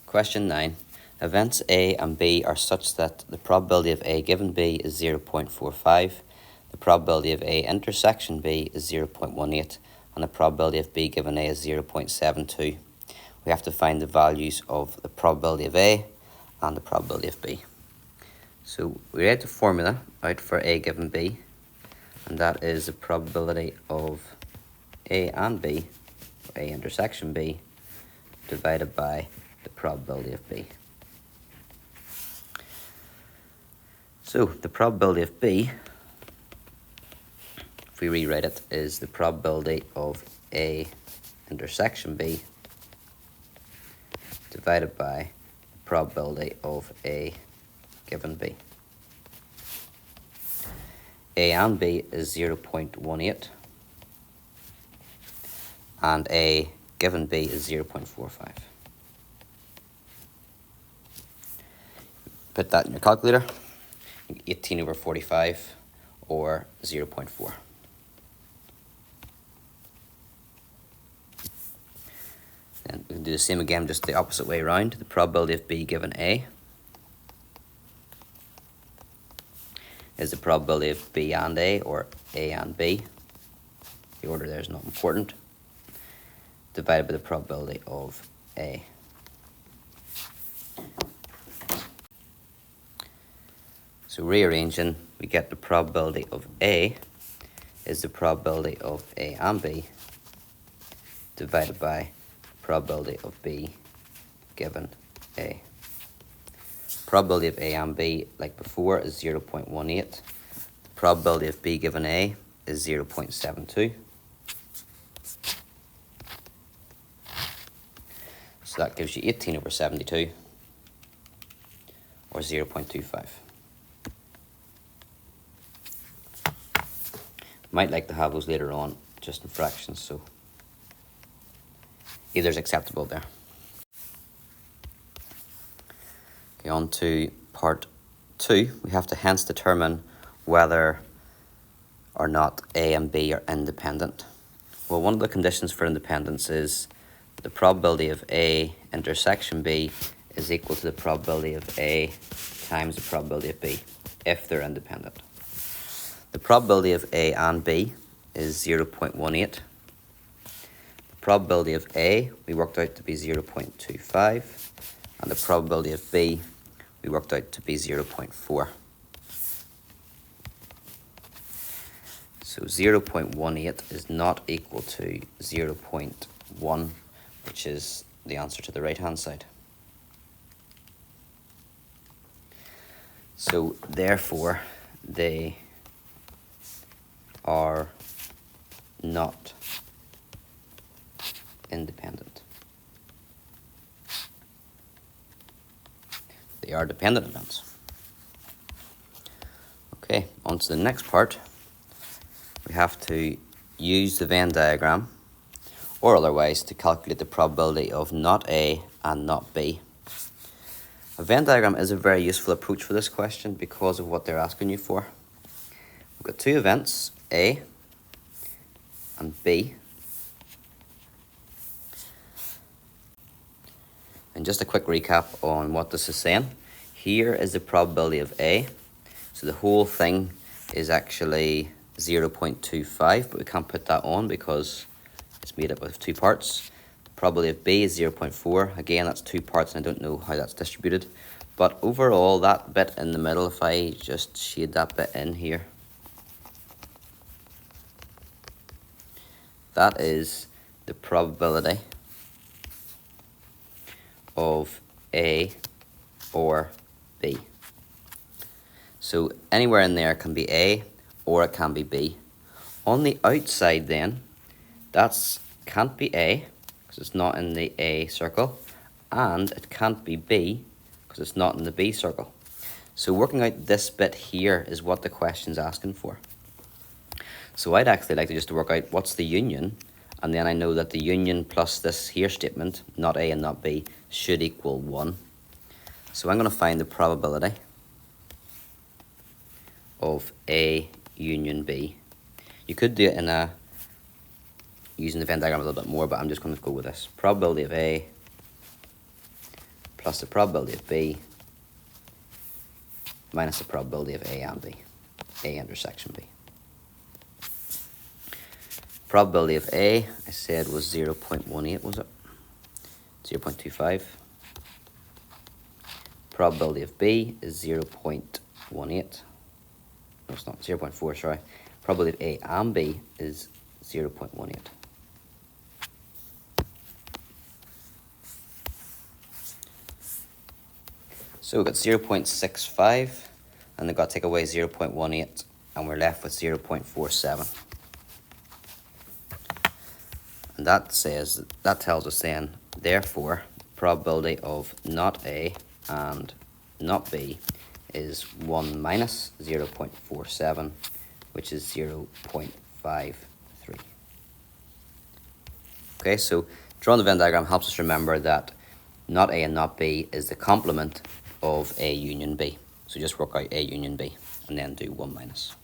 Question 9. Events A and B are such that the probability of A given B is 0.45, the probability of A intersection B is 0.18, and the probability of B given A is 0.72. We have to find the values of the probability of A and the probability of B. So we write the formula out for A given B, and that is the probability of A and B, or A intersection B, divided by the probability of B. So the probability of B, if we rewrite it, is the probability of A intersection B divided by the probability of A given B. A and B is 0.18 and A given B is 0.45. Put that in your calculator, 18 over 45 or 0.4. And we can do the same again, just the opposite way around. The probability of B given A is the probability of B and A, or A and B. The order there is not important. Divided by the probability of A. So rearranging, we get the probability of A is the probability of A and B divided by the probability of B given A. Probability of A and B, like before, is 0.18. The probability of B given A is 0.72. So that gives you 18 over 72, or 0.25. Might like to have those later on, just in fractions, so either is acceptable there. Okay, on to part 2. We have to hence determine whether or not A and B are independent. Well, one of the conditions for independence is the probability of A intersection B is equal to the probability of A times the probability of B, if they're independent. The probability of A and B is 0.18. The probability of A we worked out to be 0.25, and the probability of B we worked out to be 0.4. So 0.18 is not equal to 0.1, which is the answer to the right hand side. So therefore they are not independent. They are dependent events. Okay, on to the next part. We have to use the Venn diagram or otherwise to calculate the probability of not A and not B. A Venn diagram is a very useful approach for this question because of what they're asking you for. We've got two events, A and B. And just a quick recap on what this is saying. Here is the probability of A. So the whole thing is actually 0.25, but we can't put that on because it's made up of two parts. The probability of B is 0.4. Again, that's two parts and I don't know how that's distributed. But overall, that bit in the middle, if I just shade that bit in here, that is the probability of A or B. So anywhere in there can be A or it can be B. On the outside then, that can't be A because it's not in the A circle, and it can't be B because it's not in the B circle. So working out this bit here is what the question's asking for. So I'd actually like to just work out what's the union, and then I know that the union plus this here statement, not A and not B, should equal 1. So I'm going to find the probability of A union B. You could do it using the Venn diagram a little bit more, but I'm just going to go with this. Probability of A plus the probability of B minus the probability of A and B, A intersection B. Probability of A, I said, was 0.18, was it? 0.25. Probability of B is 0.18. No, it's not, 0.4, sorry. Probability of A and B is 0.18. So we've got 0.65, and they've got to take away 0.18, and we're left with 0.47. And that tells us then, therefore, probability of not A and not B is 1 minus 0.47, which is 0.53. Okay, so drawing the Venn diagram helps us remember that not A and not B is the complement of A union B. So just work out A union B and then do 1 minus.